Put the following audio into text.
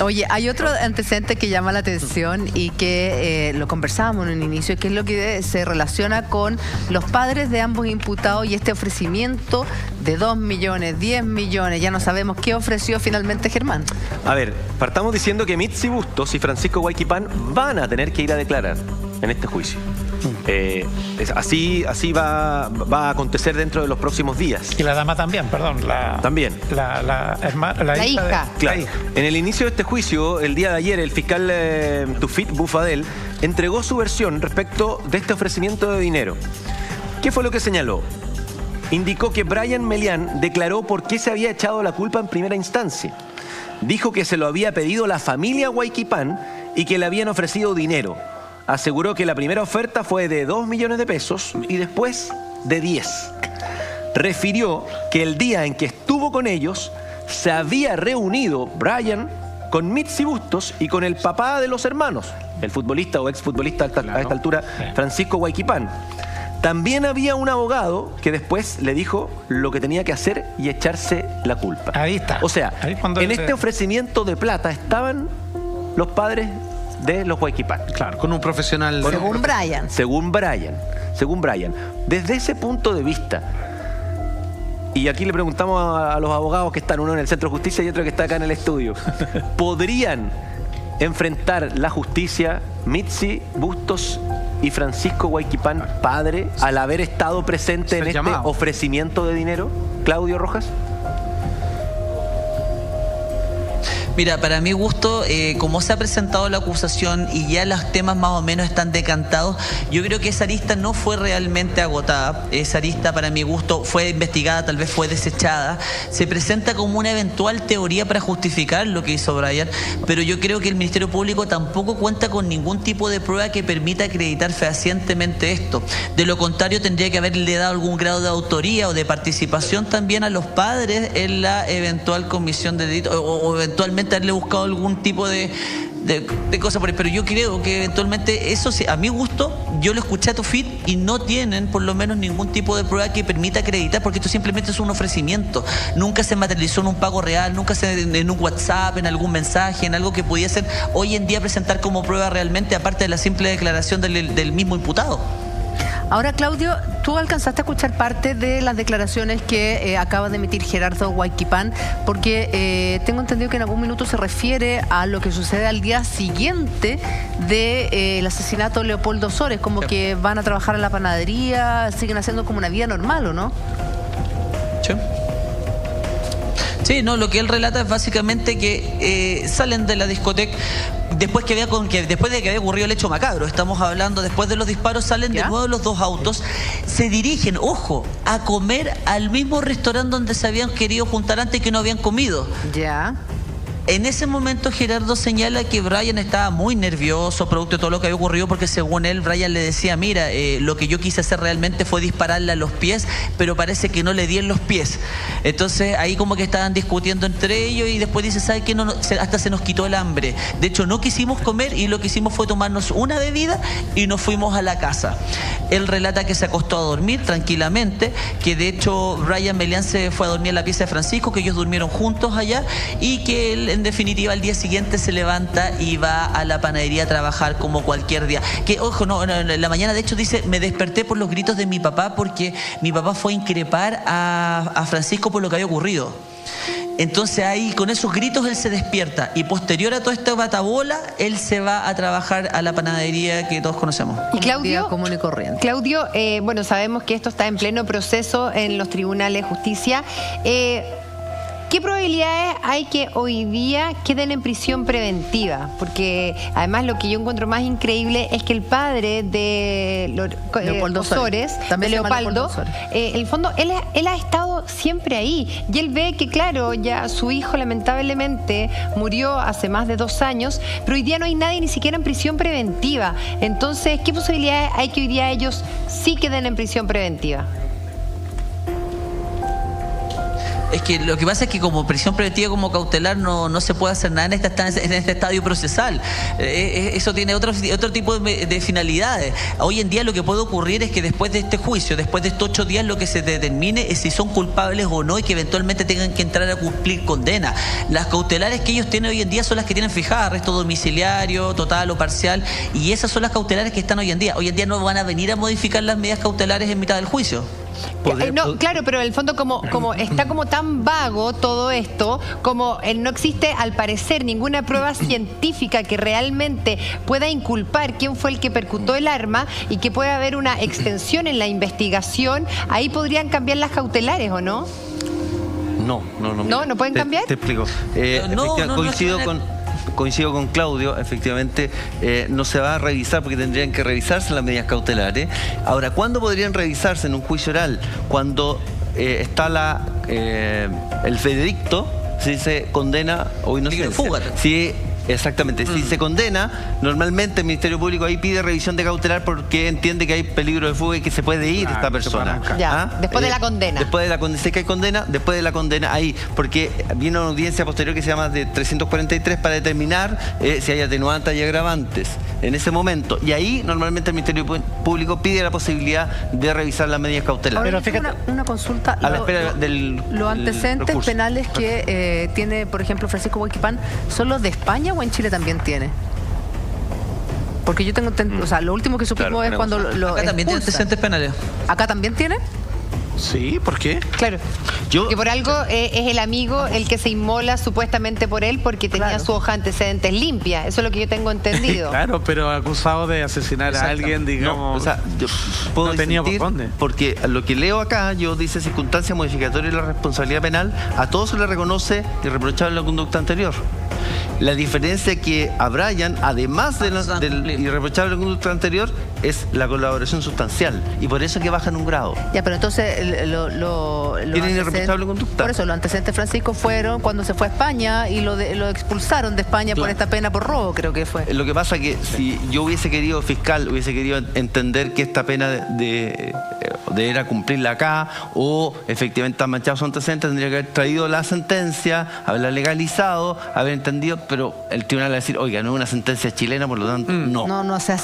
Oye, hay otro antecedente que llama la atención y que lo conversábamos en un inicio, que es lo que se relaciona con los padres de ambos imputados y este ofrecimiento de 2 millones, 10 millones, ya no sabemos qué ofreció finalmente Germán. A ver, partamos diciendo que Mitzi Bustos y Francisco Huayquipán van a tener que ir a declarar en este juicio. Así va a acontecer dentro de los próximos días. Y la dama también, perdón. También. La hija. Claro. En el inicio de este juicio, el día de ayer, el fiscal Tufit Bufadel entregó su versión respecto de este ofrecimiento de dinero. ¿Qué fue lo que señaló? Indicó que Brian Melián declaró por qué se había echado la culpa en primera instancia. Dijo que se lo había pedido la familia Huayquipán y que le habían ofrecido dinero. Aseguró que la primera oferta fue de 2 millones de pesos y después de 10. Refirió que el día en que estuvo con ellos se había reunido Brian con Mitzi Bustos y con el papá de los hermanos, el futbolista o exfutbolista a esta altura, Francisco Huayquipán. También había un abogado que después le dijo lo que tenía que hacer y echarse la culpa. Ahí está. O sea, en este ofrecimiento de plata estaban los padres de los Huayquipán. Claro, con un profesional. Según Brian. Según Brian. Desde ese punto de vista, y aquí le preguntamos a los abogados que están, uno en el Centro de Justicia y otro que está acá en el estudio, ¿podrían enfrentar la justicia Mitzi Bustos y Francisco Huayquipán, padre, al haber estado presente en este ofrecimiento de dinero? Claudio Rojas. Mira, para mi gusto, como se ha presentado la acusación y ya los temas más o menos están decantados, yo creo que esa arista no fue realmente agotada. Esa arista, para mi gusto, fue investigada, tal vez fue desechada. Se presenta como una eventual teoría para justificar lo que hizo Brian, pero yo creo que el Ministerio Público tampoco cuenta con ningún tipo de prueba que permita acreditar fehacientemente esto. De lo contrario, tendría que haberle dado algún grado de autoría o de participación también a los padres en la eventual comisión de delito o eventualmente haberle buscado algún tipo de cosas por ahí. Pero yo creo que eventualmente eso, a mi gusto, yo lo escuché a Tufit y no tienen por lo menos ningún tipo de prueba que permita acreditar, porque esto simplemente es un ofrecimiento. Nunca se materializó en un pago real, nunca en un WhatsApp, en algún mensaje, en algo que pudiesen hoy en día presentar como prueba realmente, aparte de la simple declaración del mismo imputado. Ahora, Claudio, tú alcanzaste a escuchar parte de las declaraciones que acaba de emitir Gerardo Huayquipán, porque tengo entendido que en algún minuto se refiere a lo que sucede al día siguiente del asesinato de Leopoldo Sores, como que van a trabajar en la panadería, siguen haciendo como una vida normal, ¿o no? Sí. Sí, no, lo que él relata es básicamente que salen de la discoteca después de que había ocurrido el hecho macabro. Estamos hablando, después de los disparos salen de nuevo los dos autos, se dirigen, ojo, a comer al mismo restaurante donde se habían querido juntar antes que no habían comido. Ya. En ese momento Gerardo señala que Brian estaba muy nervioso producto de todo lo que había ocurrido, porque según él, Brian le decía, mira, lo que yo quise hacer realmente fue dispararle a los pies, pero parece que no le di en los pies. Entonces ahí como que estaban discutiendo entre ellos y después dice, ¿sabes qué? Hasta se nos quitó el hambre. De hecho no quisimos comer y lo que hicimos fue tomarnos una bebida y nos fuimos a la casa. Él relata que se acostó a dormir tranquilamente, que de hecho Brian Melián se fue a dormir en la pieza de Francisco, que ellos durmieron juntos allá y que él en definitiva al día siguiente se levanta y va a la panadería a trabajar como cualquier día. Que ojo, en la mañana de hecho dice, me desperté por los gritos de mi papá porque mi papá fue a increpar a Francisco por lo que había ocurrido. Entonces ahí con esos gritos él se despierta y posterior a toda esta batabola él se va a trabajar a la panadería que todos conocemos. Y Claudio, común y corriente. Claudio, bueno, sabemos que esto está en pleno proceso en los tribunales de justicia. ¿Qué probabilidades hay que hoy día queden en prisión preventiva? Porque además lo que yo encuentro más increíble es que el padre de Leopoldo Sores, en el fondo, él ha estado siempre ahí. Y él ve que, claro, ya su hijo lamentablemente murió hace más de 2 años, pero hoy día no hay nadie ni siquiera en prisión preventiva. Entonces, ¿qué posibilidades hay que hoy día ellos sí queden en prisión preventiva? Es que lo que pasa es que como prisión preventiva, como cautelar, no se puede hacer nada en este estadio procesal. Eso tiene otro tipo de finalidades. Hoy en día lo que puede ocurrir es que después de este juicio, después de estos 8 días, lo que se determine es si son culpables o no y que eventualmente tengan que entrar a cumplir condena. Las cautelares que ellos tienen hoy en día son las que tienen fijadas, arresto domiciliario, total o parcial, y esas son las cautelares que están hoy en día. Hoy en día no van a venir a modificar las medidas cautelares en mitad del juicio. No, claro, pero en el fondo como está como tan vago todo esto, como no existe al parecer ninguna prueba científica que realmente pueda inculpar quién fue el que percutó el arma y que pueda haber una extensión en la investigación, ahí podrían cambiar las cautelares, ¿o no? No. ¿No pueden cambiar? Te explico. Coincido con Claudio, efectivamente no se va a revisar porque tendrían que revisarse las medidas cautelares. Ahora, ¿cuándo podrían revisarse en un juicio oral? Cuando está el veredicto, si se condena o inocencia. Si exactamente, si se condena, normalmente el Ministerio Público ahí pide revisión de cautelar porque entiende que hay peligro de fuga y que se puede ir esta persona. Ya, después de la condena. Después de la condena, sé que hay condena, después de la condena ahí, porque viene una audiencia posterior que se llama de 343 para determinar si hay atenuantes y agravantes en ese momento. Y ahí normalmente el Ministerio Público pide la posibilidad de revisar las medidas cautelares. Pero fíjate, una consulta. A la espera los antecedentes penales que tiene, por ejemplo, Francisco Huayquipán, ¿son los de España o en Chile también tiene? Porque yo tengo entendido, o sea, lo último que supimos es cuando lo Acá también tiene antecedentes penales. ¿Acá también tiene? Sí, ¿por qué? Claro, que por algo es el amigo el que se inmola supuestamente por él porque tenía su hoja de antecedentes limpia. Eso es lo que yo tengo entendido. Claro, pero acusado de asesinar a alguien, digamos. No, o sea, yo puedo tenía por disentir dónde. porque lo que leo acá, yo dice circunstancia modificatoria de la responsabilidad penal, a todos se le reconoce irreprochable la conducta anterior. La diferencia que a Brian, además del irreprochable conducta anterior, es la colaboración sustancial. Y por eso es que bajan un grado. Ya, pero entonces ¿Tienen irreprochable conducta? Por eso, los antecedentes Francisco fueron cuando se fue a España y lo expulsaron de España por esta pena por robo, creo que fue. Lo que pasa es que si yo hubiese querido, fiscal, hubiese querido entender que esta pena de era cumplirla acá o efectivamente está manchado su antecedente, tendría que haber traído la sentencia, haberla legalizado, haber entendido, pero el tribunal va a decir, oiga, no es una sentencia chilena, por lo tanto, no. No se hace.